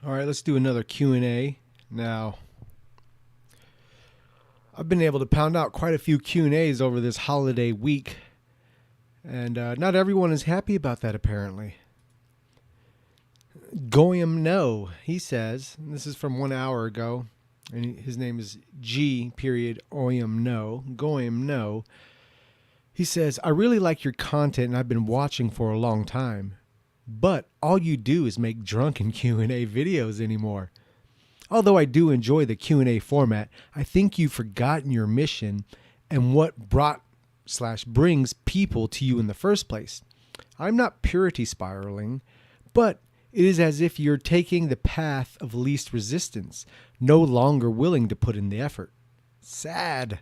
All right, let's do another Q&A. Now, I've been able to pound out quite a few Q&As over this holiday week, and not everyone is happy about that apparently. Goyam No, he says, and this is from 1 hour ago, and his name is G. Oyam No. Goyam No. He says, I really like your content and I've been watching for a long time, but all you do is make drunken Q&A videos anymore. Although I do enjoy the Q&A format, I think you've forgotten your mission and what brought/brings people to you in the first place. I'm not purity spiraling, but it is as if you're taking the path of least resistance, no longer willing to put in the effort. Sad.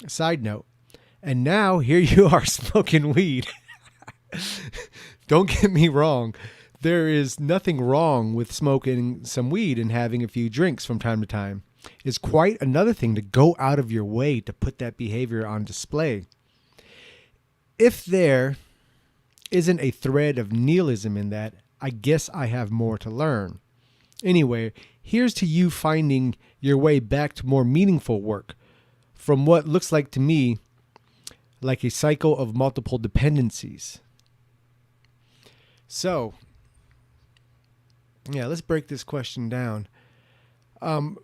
Side note, and now here you are smoking weed. Don't get me wrong. There is nothing wrong with smoking some weed and having a few drinks from time to time. It's quite another thing to go out of your way to put that behavior on display. If there isn't a thread of nihilism in that, I guess I have more to learn. Anyway, here's to you finding your way back to more meaningful work from what looks like to me like a cycle of multiple dependencies. So, yeah, let's break this question down.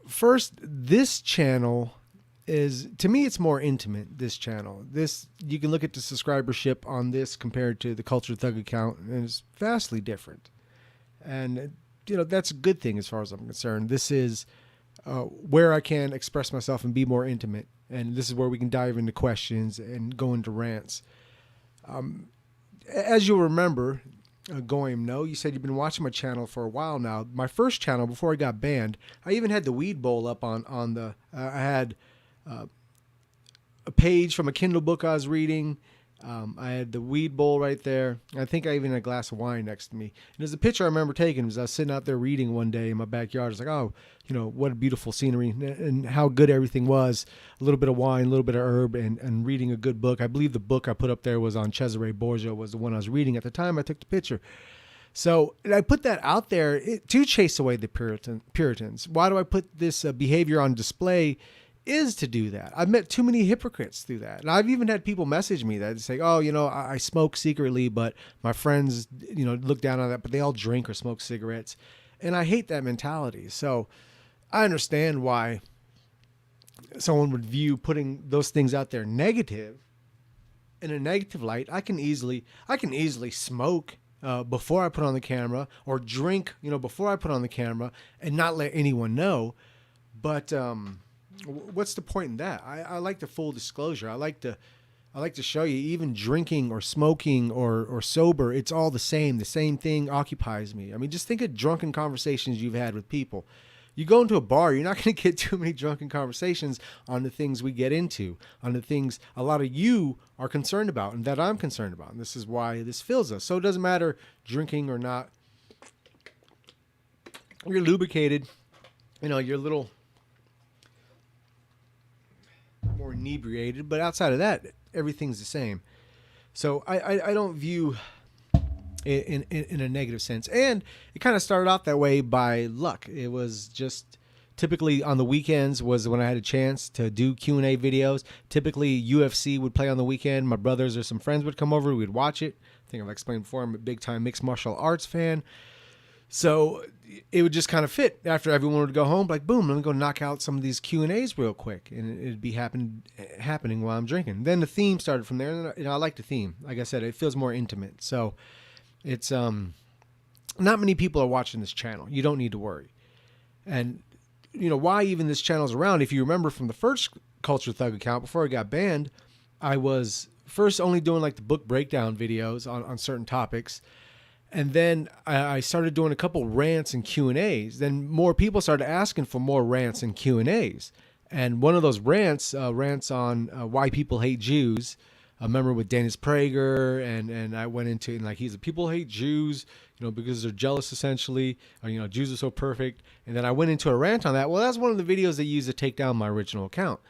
First, this channel is, to me, it's more intimate, this channel. This, you can look at the subscribership on this compared to the Culture Thug account, and it's vastly different. And, that's a good thing as far as I'm concerned. This is where I can express myself and be more intimate. And this is where we can dive into questions and go into rants. As you'll remember, Goyam No, you said you've been watching my channel for a while now. My first channel, before I got banned, I even had the weed bowl up on the, I had a page from a Kindle book I was reading. I had the weed bowl right there. I think I even had a glass of wine next to me. And there's a picture I remember taking as I was sitting out there reading one day in my backyard. I was like, oh, what a beautiful scenery and how good everything was. A little bit of wine, a little bit of herb, and reading a good book. I believe the book I put up there was on Cesare Borgia, was the one I was reading at the time I took the picture. So I put that out there to chase away the Puritans. Why do I put this behavior on display? Is to do that. I've met too many hypocrites through that. And I've even had people message me that say, oh, I smoke secretly, but my friends, look down on that, but they all drink or smoke cigarettes. And I hate that mentality. So I understand why someone would view putting those things out there negative, in a negative light. I can easily smoke before I put on the camera, or drink, before I put on the camera, and not let anyone know. But, what's the point in that? I like the full disclosure. I like to show you, even drinking or smoking or sober, it's all the same. The same thing occupies me. I mean, just think of drunken conversations you've had with people. You go into a bar, you're not going to get too many drunken conversations on the things we get into, on the things a lot of you are concerned about and that I'm concerned about. And this is why this fills us. So it doesn't matter drinking or not. You're lubricated, you're a little more inebriated, but outside of that, everything's the same. So I don't view it in a negative sense. And it kind of started off that way by luck. It was just typically on the weekends was when I had a chance to do Q&A videos. Typically UFC would play on the weekend. My brothers or some friends would come over. We'd watch it. I think I've explained before, I'm a big time mixed martial arts fan. So it would just kind of fit after everyone would go home, like, boom, let me go knock out some of these Q&As real quick. And it'd be happening while I'm drinking. Then the theme started from there. And I like the theme. Like I said, it feels more intimate. So it's not many people are watching this channel. You don't need to worry. And, why even this channel's around, if you remember from the first Culture Thug account, before I got banned, I was first only doing like the book breakdown videos on certain topics. And then I started doing a couple rants and Q&As. Then more people started asking for more rants and Q&As. And one of those rants on why people hate Jews. I remember with Dennis Prager, and I went into it, and like, he's a people hate Jews, because they're jealous essentially, or, Jews are so perfect. And then I went into a rant on that. Well, that's one of the videos they used to take down my original account.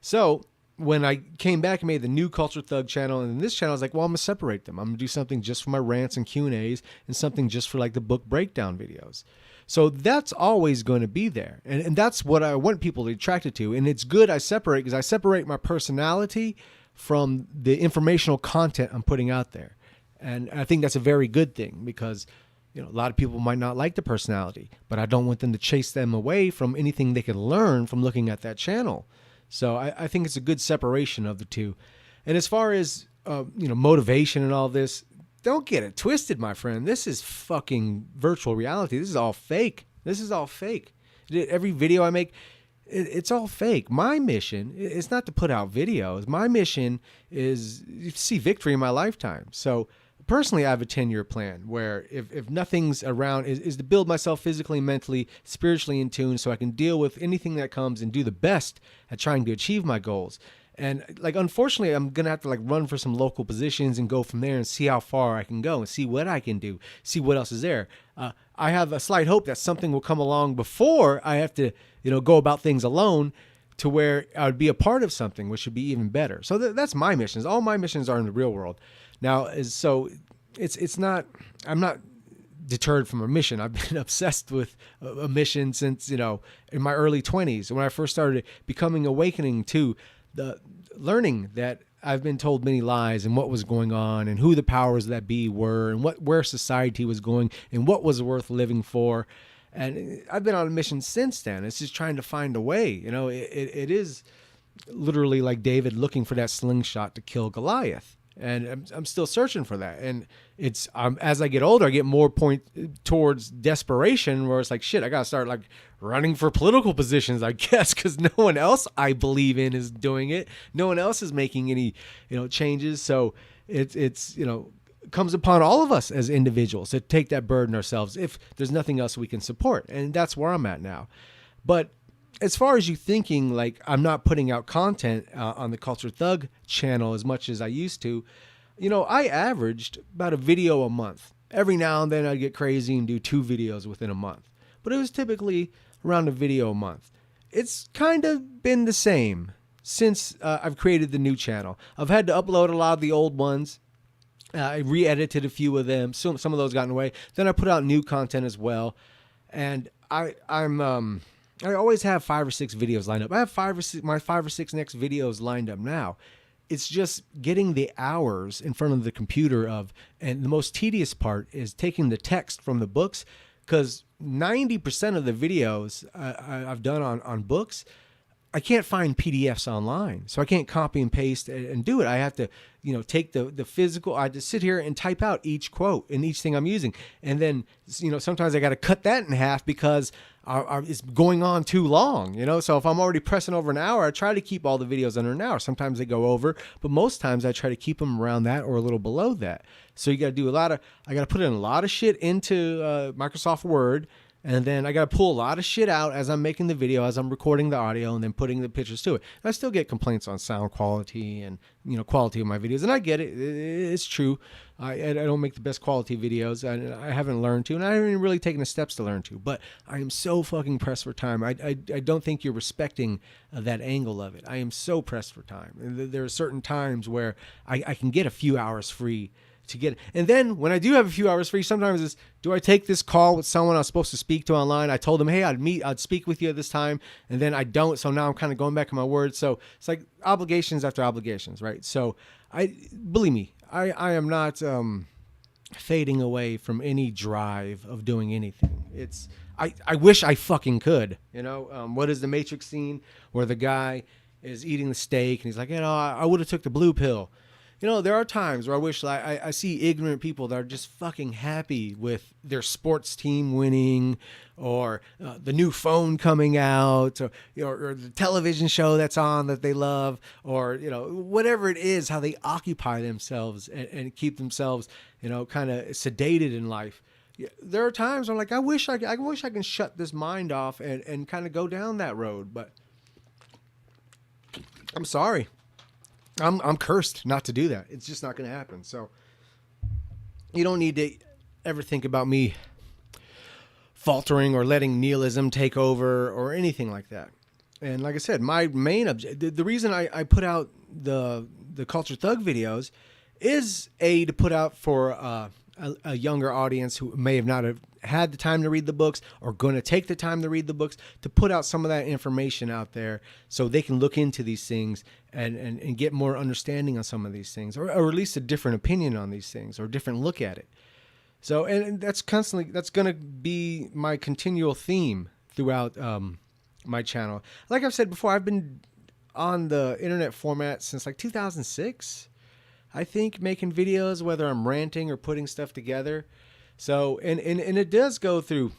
So when I came back and made the new Culture Thug channel and this channel, I was like, well, I'm going to separate them. I'm going to do something just for my rants and Q&As and something just for like the book breakdown videos. So that's always going to be there. And that's what I want people to be attracted to. And it's good I separate, because I separate my personality from the informational content I'm putting out there. And I think that's a very good thing, because a lot of people might not like the personality, but I don't want them to chase them away from anything they can learn from looking at that channel. So I think it's a good separation of the two. And as far as, motivation and all this, don't get it twisted, my friend. This is fucking virtual reality. This is all fake. Every video I make, it's all fake. My mission is not to put out videos. My mission is to see victory in my lifetime. So personally, I have a 10-year plan where if nothing's around, is to build myself physically, mentally, spiritually in tune, so I can deal with anything that comes and do the best at trying to achieve my goals. And unfortunately, I'm going to have to run for some local positions and go from there and see how far I can go and see what I can do, see what else is there. I have a slight hope that something will come along before I have to, go about things alone, to where I would be a part of something, which would be even better. So that's my missions. All my missions are in the real world. Now, it's not, I'm not deterred from a mission. I've been obsessed with a mission since, in my early 20s, when I first started becoming awakening to the learning that I've been told many lies and what was going on and who the powers that be were and where society was going and what was worth living for. And I've been on a mission since then. It's just trying to find a way. It is literally like David looking for that slingshot to kill Goliath. And I'm still searching for that. And it's as I get older, I get more point towards desperation, where it's like, shit, I got to start running for political positions, I guess, because no one else I believe in is doing it. No one else is making any, changes. So it's comes upon all of us as individuals to take that burden ourselves if there's nothing else we can support. And that's where I'm at now. But as far as you thinking I'm not putting out content on the Culture Thug channel as much as I used to, I averaged about a video a month. Every now and then I'd get crazy and do 2 videos within a month, but it was typically around a video a month. It's kind of been the same since I've created the new channel. I've had to upload a lot of the old ones. I re-edited a few of them. Some of those got in the way. Then I put out new content as well. And I always have 5 or 6 videos lined up. I have 5 or 6 next videos lined up now. It's just getting the hours in front of the computer and the most tedious part is taking the text from the books, because 90% of the videos I've done on books, I can't find PDFs online, so I can't copy and paste and do it. I have to, take the physical. I have to sit here and type out each quote and each thing I'm using, and then, sometimes I got to cut that in half because it's going on too long. So if I'm already pressing over an hour, I try to keep all the videos under an hour. Sometimes they go over, but most times I try to keep them around that or a little below that. So you got to do I got to put in a lot of shit into Microsoft Word. And then I got to pull a lot of shit out as I'm making the video, as I'm recording the audio, and then putting the pictures to it. And I still get complaints on sound quality and, quality of my videos. And I get it. It's true. I don't make the best quality videos. I haven't learned to, and I haven't really taken the steps to learn to. But I am so fucking pressed for time. I don't think you're respecting that angle of it. I am so pressed for time. There are certain times where I can get a few hours free to get it. And then when I do have a few hours free, sometimes it's, do I take this call with someone I was supposed to speak to online? I told them, hey, I'd speak with you at this time, and then I don't. So now I'm kind of going back on my word. So it's like obligations after obligations, right? So believe me, I am not fading away from any drive of doing anything. I wish I fucking could, what is the Matrix scene where the guy is eating the steak and he's like, I would have took the blue pill. There are times where I wish I see ignorant people that are just fucking happy with their sports team winning, or the new phone coming out, or the television show that's on that they love, or whatever it is, how they occupy themselves and keep themselves kind of sedated in life. There are times where I'm like, I wish I can shut this mind off and kind of go down that road, but I'm sorry. I'm cursed not to do that. It's just not going to happen. So you don't need to ever think about me faltering or letting nihilism take over or anything like that. And like I said, my main the reason I put out the Culture Thug videos is to put out for a younger audience who may have not have had the time to read the books or going to take the time to read the books, to put out some of that information out there so they can look into these things and get more understanding on some of these things, or at least a different opinion on these things or a different look at it. So, and that's going to be my continual theme throughout my channel. Like I've said before, I've been on the internet format since like 2006. I think, making videos, whether I'm ranting or putting stuff together. So, and it does go through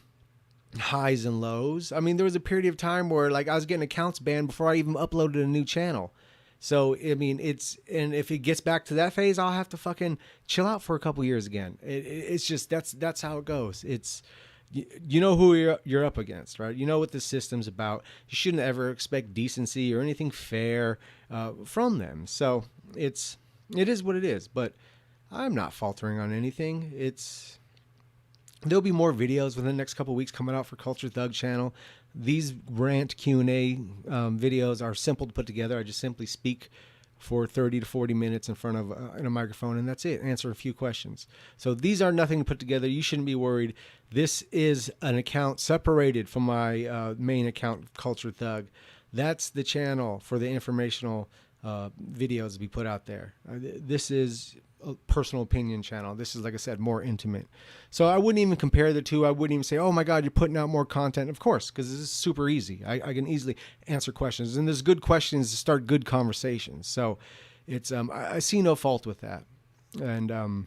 highs and lows. I mean, there was a period of time where like I was getting accounts banned before I even uploaded a new channel. So, I mean, and if it gets back to that phase, I'll have to fucking chill out for a couple years again. It's just, that's how it goes. It's, you know who you're up against, right? You know what the system's about. You shouldn't ever expect decency or anything fair from them. So it is what it is, but I'm not faltering on anything. There'll be more videos within the next couple of weeks coming out for Culture Thug channel. These rant Q&A videos are simple to put together. I just simply speak for 30 to 40 minutes in front of in a microphone, and that's it. Answer a few questions. So these are nothing to put together. You shouldn't be worried. This is an account separated from my main account, Culture Thug. That's the channel for the informational videos to be put out there. This is a personal opinion channel. This is, like I said, more intimate. So I wouldn't even compare the two. I wouldn't even say, oh my God, you're putting out more content. Of course, because this is super easy. I can easily answer questions, and there's good questions to start good conversations. So it's I see no fault with that. And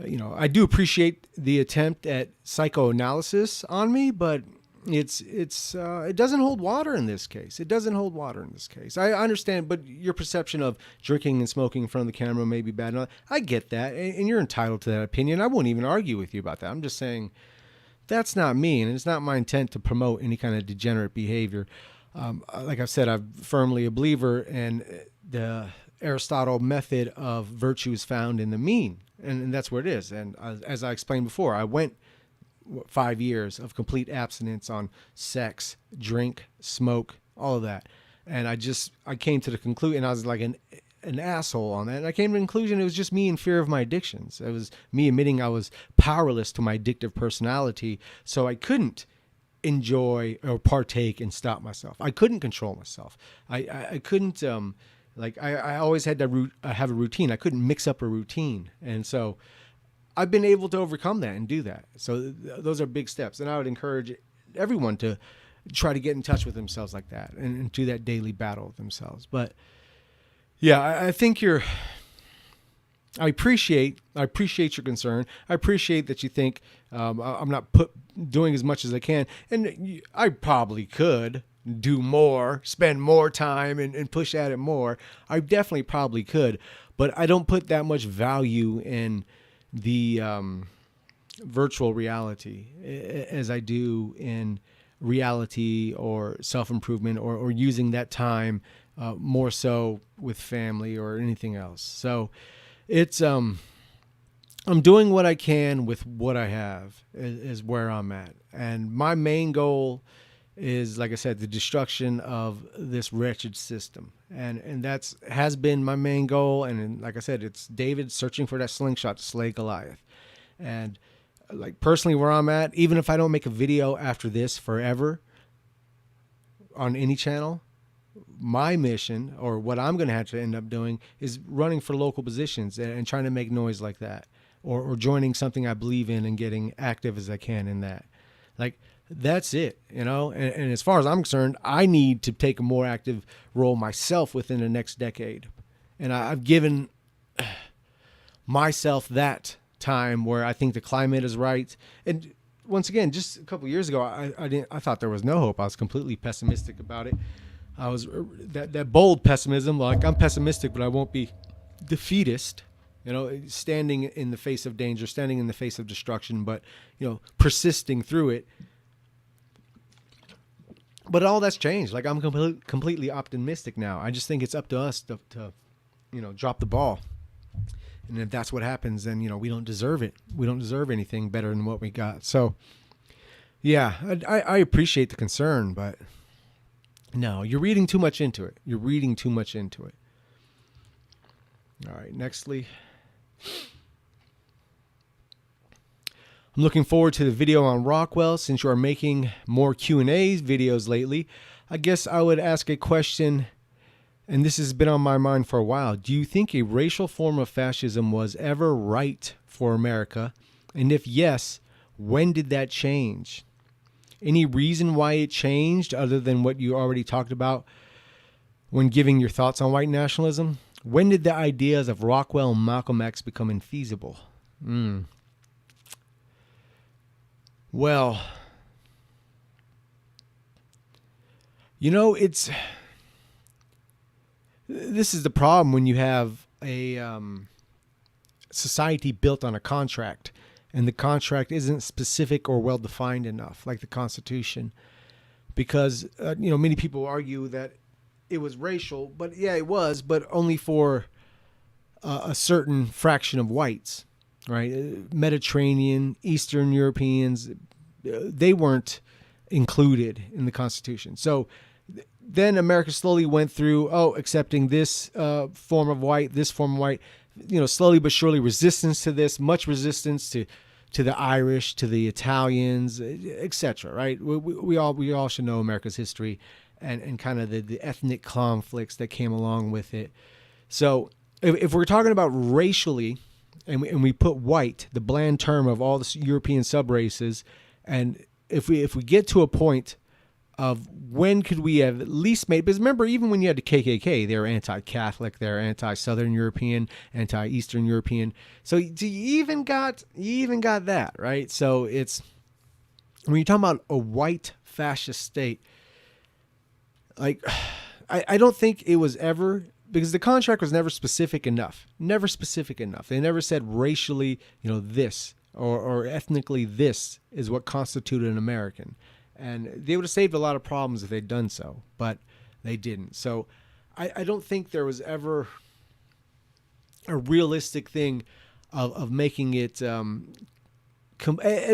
you know, I do appreciate the attempt at psychoanalysis on me, but it doesn't hold water in this case. It doesn't hold water in this case. I understand, but your perception of drinking and smoking in front of the camera may be bad. And I get that, and you're entitled to that opinion. I won't even argue with you about that. I'm just saying that's not me, and it's not my intent to promote any kind of degenerate behavior. Like I've said, I'm firmly a believer in the Aristotle method of virtue is found in the mean, and that's where it is. And as I explained before, I went 5 years of complete abstinence on sex, drink, smoke, all of that. And I came to the conclusion, and I was like an asshole on that. And I came to the conclusion it was just me in fear of my addictions. It was me admitting I was powerless to my addictive personality. So I couldn't enjoy or partake and stop myself. I couldn't control myself. I couldn't, I always had to have a routine. I couldn't mix up a routine. And so I've been able to overcome that and do that. So those are big steps. And I would encourage everyone to try to get in touch with themselves like that and do that daily battle with themselves. But yeah, I think I appreciate your concern. I appreciate that you think I'm not doing as much as I can. And I probably could do more, spend more time and push at it more. I definitely probably could, but I don't put that much value in the virtual reality as I do in reality or self-improvement or using that time more so with family or anything else. So it's I'm doing what I can with what I have is where I'm at. And my main goal is, like I said, the destruction of this wretched system. And has been my main goal. And like I said, it's David searching for that slingshot to slay Goliath. And like personally where I'm at, even if I don't make a video after this forever on any channel, my mission or what I'm going to have to end up doing is running for local positions and trying to make noise like that, or joining something I believe in and getting active as I can in that. Like, that's it, you know? And as far as I'm concerned, I need to take a more active role myself within the next decade. And I've given myself that time where I think the climate is right. And once again, just a couple of years ago, I thought there was no hope. I was completely pessimistic about it. I was that bold pessimism, like I'm pessimistic, but I won't be defeatist. You know, standing in the face of danger, standing in the face of destruction, but, you know, persisting through it. But all that's changed. Like, I'm completely optimistic now. I just think it's up to us to you know, drop the ball. And if that's what happens, then, you know, we don't deserve it. We don't deserve anything better than what we got. So, yeah, I appreciate the concern, but No, you're reading too much into it. You're reading too much into it. All right, nextly. I'm looking forward to the video on Rockwell. Since you are making more Q&A videos lately, I guess I would ask a question, and this has been on my mind for a while. Do you think a racial form of fascism was ever right for America? And if yes, when did that change? Any reason why it changed other than what you already talked about when giving your thoughts on white nationalism? When did the ideas of Rockwell and Malcolm X become infeasible? Well, this is the problem when you have a society built on a contract, and the contract isn't specific or well defined enough, like the Constitution, because many people argue that it was racial, but yeah, it was, but only for a certain fraction of whites, right? Mediterranean, Eastern Europeans, they weren't included in the Constitution. So then America slowly went through, accepting this form of white, this form of white, slowly but surely resistance to this, much resistance to the Irish, to the Italians, etc. Right? We all should know America's history and kind of the ethnic conflicts that came along with it. So if we're talking about racially, and we put white, the bland term of all the European subraces, and if we get to a point of when could we have at least made, because remember, even when you had the KKK, they were anti-Catholic, they were anti-Southern European, anti-Eastern European. So you even got that, right? So it's, when you're talking about a white fascist state, like, I don't think it was ever, because the contract was never specific enough. Never specific enough. They never said racially, this or ethnically this is what constituted an American. And they would have saved a lot of problems if they'd done so, but they didn't. So I don't think there was ever a realistic thing of making it, at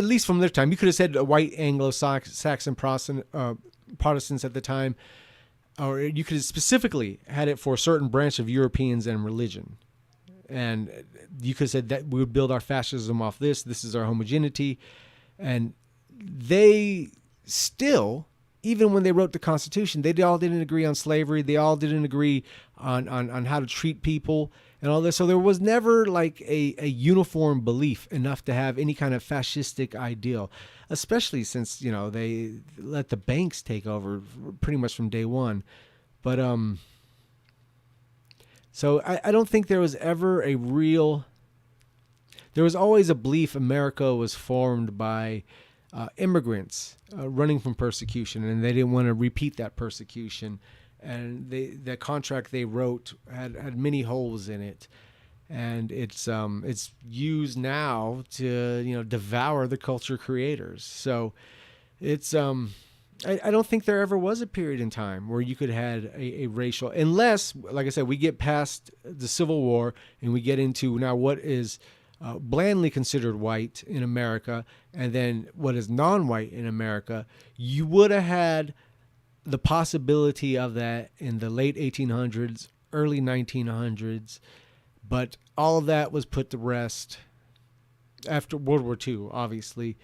least from their time. You could have said white Anglo-Saxon Protestants at the time, or you could have specifically had it for a certain branch of Europeans and religion. And you could have said that we would build our fascism off this. This is our homogeneity. And they still, even when they wrote the Constitution, they all didn't agree on slavery. They all didn't agree on how to treat people and all this. So there was never like a uniform belief enough to have any kind of fascistic ideal, especially since, they let the banks take over pretty much from day one. But so I don't think there was ever there was always a belief America was formed by immigrants running from persecution, and they didn't want to repeat that persecution. And the contract they wrote had many holes in it, and it's used now to devour the culture creators. So it's I don't think there ever was a period in time where you could have had a racial, unless, like I said, we get past the Civil War and we get into now what is blandly considered white in America, and then what is non-white in America. You would have had the possibility of that in the late 1800s, early 1900s, but all of that was put to rest after World War II, obviously.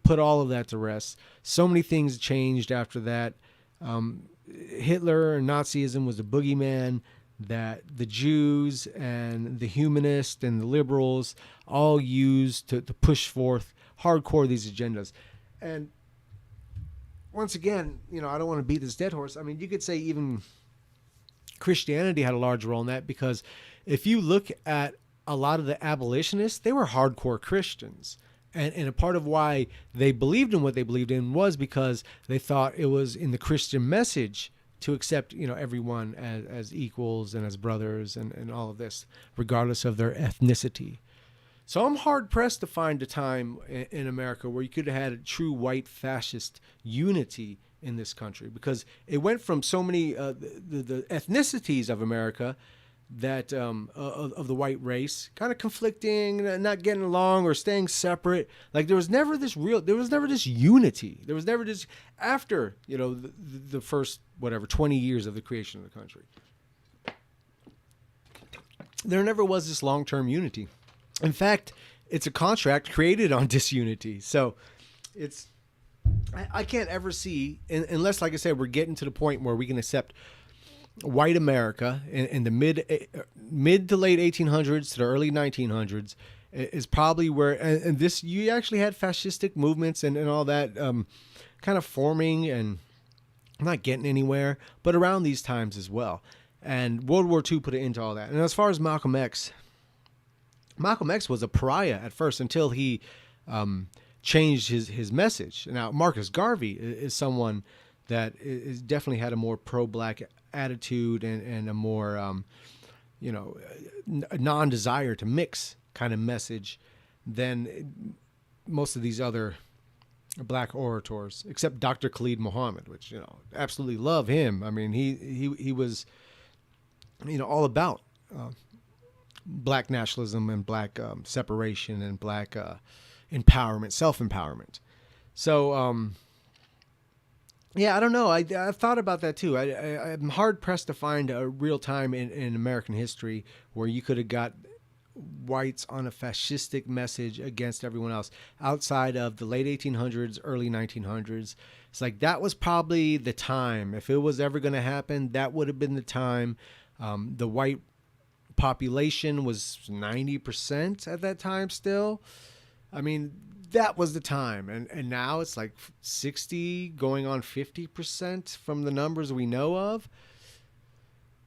Put all of that to rest. So many things changed after that. Hitler and Nazism was the boogeyman that the Jews and the humanists and the liberals all used to push forth hardcore these agendas. And once again, I don't want to beat this dead horse. I mean, you could say even Christianity had a large role in that, because if you look at a lot of the abolitionists, they were hardcore Christians. And a part of why they believed in what they believed in was because they thought it was in the Christian message to accept, everyone as equals and as brothers and all of this, regardless of their ethnicity. So I'm hard pressed to find a time in America where you could have had a true white fascist unity in this country, because it went from so many the ethnicities of America that of the white race, kind of conflicting, not getting along or staying separate. Like there was never this unity. There was never this after the first 20 years of the creation of the country. There never was this long-term unity. In fact, it's a contract created on disunity. So I can't ever see, unless, like I said, we're getting to the point where we can accept white America in the mid to late 1800s to the early 1900s is probably where, and this, you actually had fascistic movements and all that kind of forming and not getting anywhere, but around these times as well. And World War II put an end to all that. And as far as Malcolm X was a pariah at first until he changed his message. Now, Marcus Garvey is someone that is definitely had a more pro-black attitude and a more, a non-desire to mix kind of message than most of these other black orators, except Dr. Khalid Muhammad, which, absolutely love him. I mean, he was, all about black nationalism and black separation and black empowerment, self-empowerment. So, yeah, I don't know. I've thought about that too. I'm hard pressed to find a real time in American history where you could have got whites on a fascistic message against everyone else outside of the late 1800s, early 1900s. It's like that was probably the time. If it was ever going to happen, that would have been the time. The white population was 90% at that time still. I mean, that was the time. And now it's like 60 going on 50% from the numbers we know of.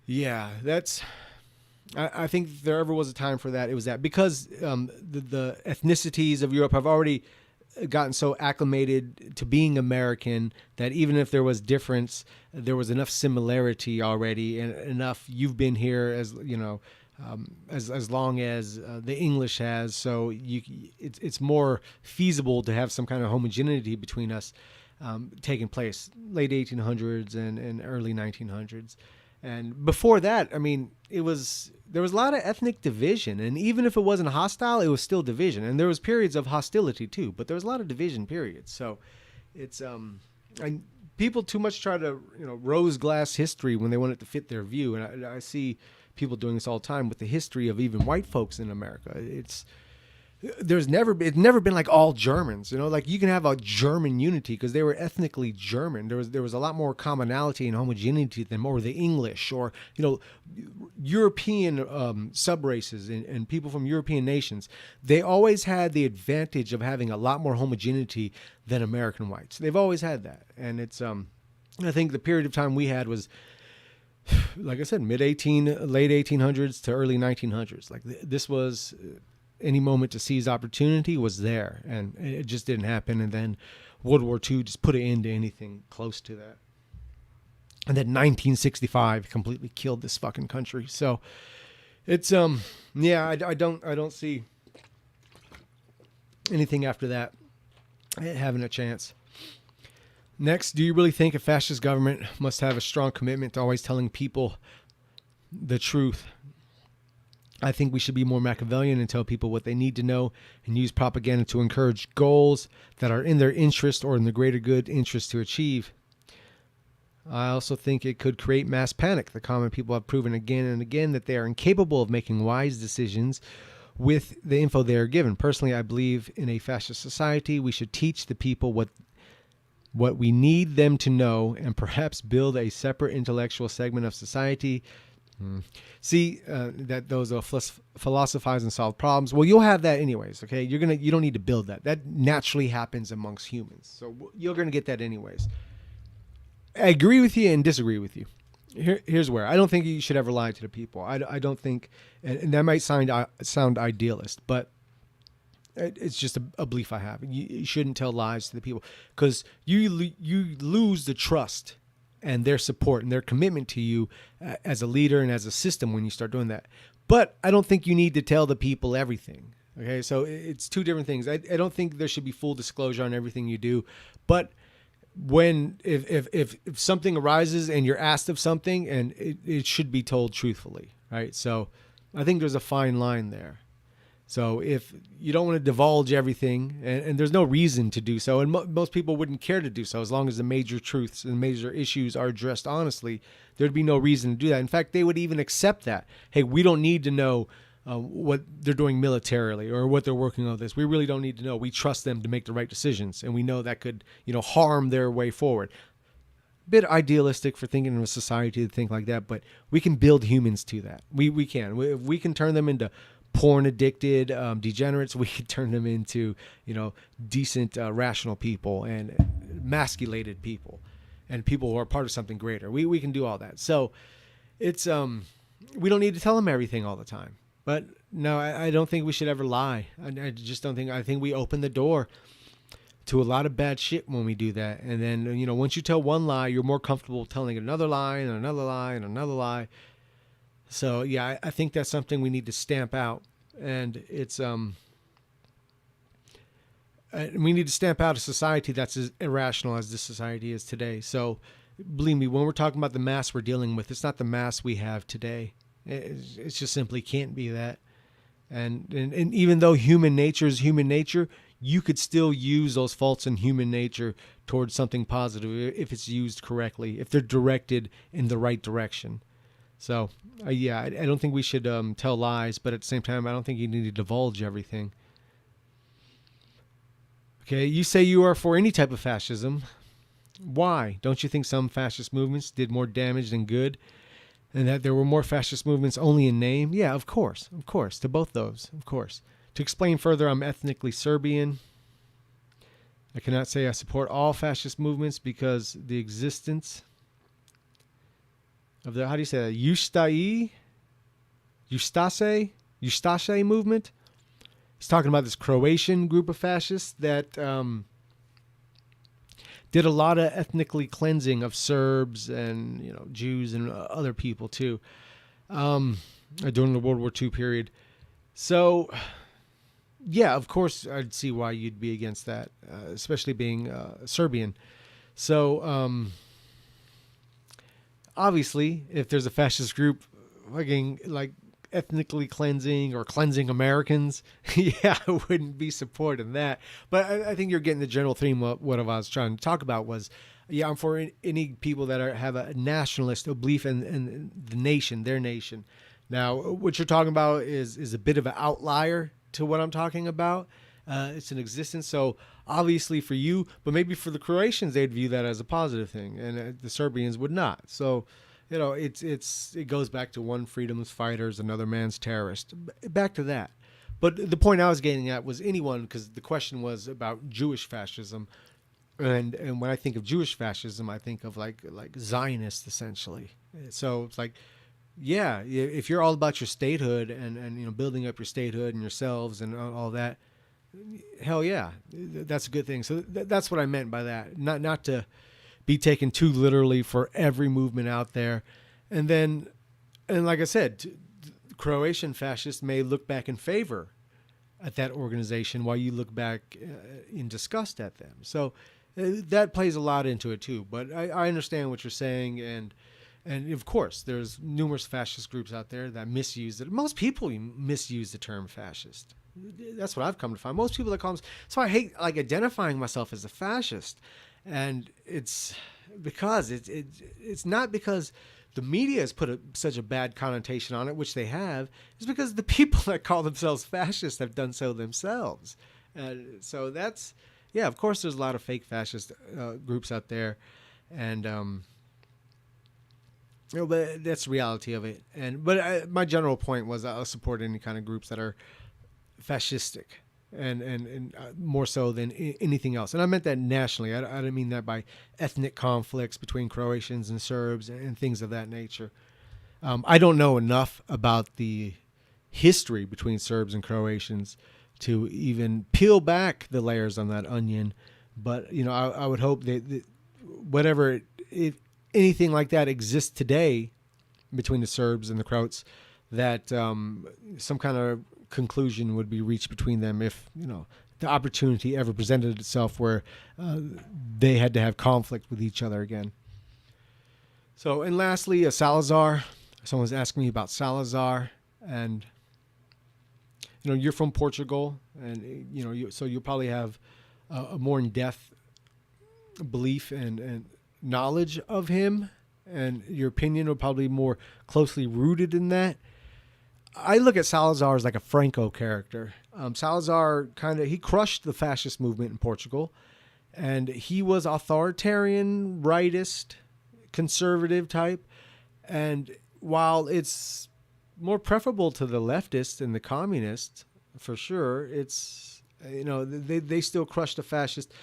Yeah, I think if there ever was a time for that, it was that. Because the ethnicities of Europe have already gotten so acclimated to being American that even if there was difference, there was enough similarity already and enough you've been here as, as long as the English has. So it's more feasible to have some kind of homogeneity between us taking place late 1800s and early 1900s. And before that, I mean, there was a lot of ethnic division, and even if it wasn't hostile, it was still division. And there was periods of hostility too, but there was a lot of division periods. So it's and people too much try to rose glass history when they want it to fit their view, and I see people doing this all the time with the history of even white folks in America. It's never been like all Germans, like you can have a German unity because they were ethnically German. There was a lot more commonality and homogeneity than more the English or, European sub races and people from European nations. They always had the advantage of having a lot more homogeneity than American whites. They've always had that. And it's, I think the period of time we had was, like I said, late 1800s to early 1900s. Like this was any moment to seize opportunity was there, and it just didn't happen. And then World War II just put an end to anything close to that. And then 1965 completely killed this fucking country. So it's I don't see anything after that having a chance. Next, do you really think a fascist government must have a strong commitment to always telling people the truth? I think we should be more Machiavellian and tell people what they need to know and use propaganda to encourage goals that are in their interest or in the greater good interest to achieve. I also think it could create mass panic. The common people have proven again and again that they are incapable of making wise decisions with the info they are given. Personally, I believe in a fascist society. We should teach the people what we need them to know and perhaps build a separate intellectual segment of society. See, that those are philosophize and solve problems. Well, you'll have that anyways. Okay, you don't need to build that. That naturally happens amongst humans. So you're gonna get that anyways. I agree with you and disagree with you. Here's where I don't think you should ever lie to the people. I don't think, and that might sound idealist, but it's just a belief I have. You shouldn't tell lies to the people because you lose the trust and their support and their commitment to you as a leader and as a system when you start doing that. But I don't think you need to tell the people everything. Okay, so it's two different things. I don't think there should be full disclosure on everything you do. But if something arises and you're asked of something, and it should be told truthfully. right? So I think there's a fine line there. So if you don't want to divulge everything, and there's no reason to do so, and most people wouldn't care to do so as long as the major truths and major issues are addressed honestly, there'd be no reason to do that. In fact, they would even accept that. Hey, we don't need to know what they're doing militarily or what they're working on this. We really don't need to know. We trust them to make the right decisions, and we know that could, harm their way forward. A bit idealistic for thinking of a society to think like that, but we can build humans to that. We can. If we can turn them into porn addicted degenerates, we can turn them into decent rational people and emasculated people and people who are part of something greater. We can do all that. So it's we don't need to tell them everything all the time. But no, I don't think we should ever lie. I just don't think. I think we open the door to a lot of bad shit when we do that. And then once you tell one lie, you're more comfortable telling another lie and another lie and another lie. So yeah, I think that's something we need to stamp out, and it's we need to stamp out a society that's as irrational as this society is today. So believe me, when we're talking about the mass we're dealing with, it's not the mass we have today. It just simply can't be that. And even though human nature is human nature, you could still use those faults in human nature towards something positive if it's used correctly, if they're directed in the right direction. So, I don't think we should tell lies, but at the same time, I don't think you need to divulge everything. Okay, you say you are for any type of fascism. Why? Don't you think some fascist movements did more damage than good? And that there were more fascist movements only in name? Yeah, of course, to both those, of course. To explain further, I'm ethnically Serbian. I cannot say I support all fascist movements because the existence of the, how do you say that? Ustaše movement. He's talking about this Croatian group of fascists that did a lot of ethnically cleansing of Serbs and Jews and other people too during the World War II period. So yeah, of course I'd see why you'd be against that, especially being Serbian. So obviously, if there's a fascist group fucking like ethnically cleansing or cleansing Americans, yeah, I wouldn't be supporting that. But I think you're getting the general theme of what I was trying to talk about was, yeah, I'm for any people that have a nationalist belief in the nation, their nation. Now, what you're talking about is a bit of an outlier to what I'm talking about. It's an existence. So obviously for you, but maybe for the Croatians, they'd view that as a positive thing, and the Serbians would not. So, it goes back to one freedom's fighter is another man's terrorist. Back to that. But the point I was getting at was anyone, because the question was about Jewish fascism, and when I think of Jewish fascism, I think of like Zionists essentially. So it's like, yeah, if you're all about your statehood and building up your statehood and yourselves and all that, hell yeah, that's a good thing. So that's what I meant by that. Not to be taken too literally for every movement out there. And like I said, Croatian fascists may look back in favor at that organization while you look back in disgust at them. So that plays a lot into it too. But I understand what you're saying, and of course there's numerous fascist groups out there that misuse it. Most people misuse the term fascist. That's what I've come to find. Most people that call them. So I hate identifying myself as a fascist. And it's because it's not because the media has put such a bad connotation on it, which they have. It's because the people that call themselves fascists have done so themselves. So that's, yeah, of course there's a lot of fake fascist groups out there. And, but that's the reality of it. But my general point was I'll support any kind of groups that are fascistic. And more so than anything else. And I meant that nationally. I didn't mean that by ethnic conflicts between Croatians and Serbs and things of that nature. I don't know enough about the history between Serbs and Croatians to even peel back the layers on that onion. But, I would hope that whatever, if anything like that exists today between the Serbs and the Croats, that some kind of conclusion would be reached between them if the opportunity ever presented itself where they had to have conflict with each other again. So, and lastly, Salazar, Someone's asking me about Salazar, and you're from Portugal, and so you'll probably have a more in-depth belief and knowledge of him, and your opinion will probably be more closely rooted in that. I look at Salazar as like a Franco character. Salazar he crushed the fascist movement in Portugal, and he was authoritarian, rightist, conservative type. And while it's more preferable to the leftists and the communists, for sure, it's they still crush the fascists,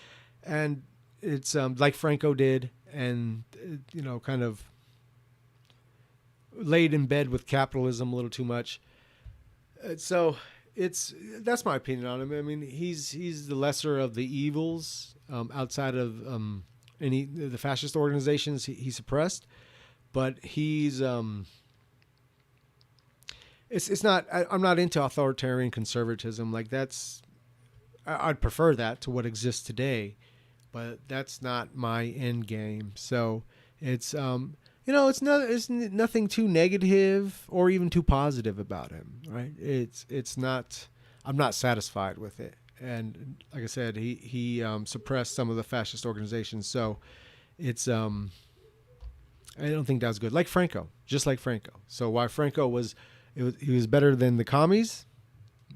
and it's like Franco did, and kind of laid in bed with capitalism a little too much. So that's my opinion on him. I mean, he's the lesser of the evils outside of any the fascist organizations he suppressed, but he's it's not. I'm not into authoritarian conservatism. Like I'd prefer that to what exists today, but that's not my end game. So it's it's nothing too negative or even too positive about him, right? It's not. I'm not satisfied with it, and like I said, he suppressed some of the fascist organizations. So it's I don't think that's good. Like Franco, just like Franco. So while Franco he was better than the commies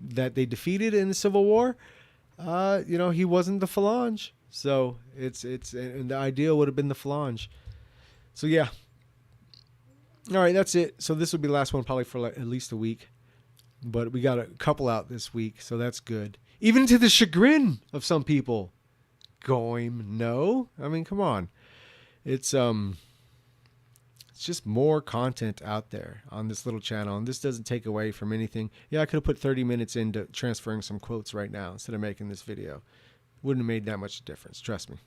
that they defeated in the Civil War, he wasn't the Falange. So and the ideal would have been the Falange. So yeah. All right, that's it. So this will be the last one probably for at least a week. But we got a couple out this week, so that's good. Even to the chagrin of some people. Goim, no. I mean, come on. It's just more content out there on this little channel, and this doesn't take away from anything. Yeah, I could have put 30 minutes into transferring some quotes right now instead of making this video. Wouldn't have made that much difference, trust me.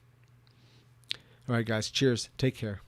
All right, guys, cheers. Take care.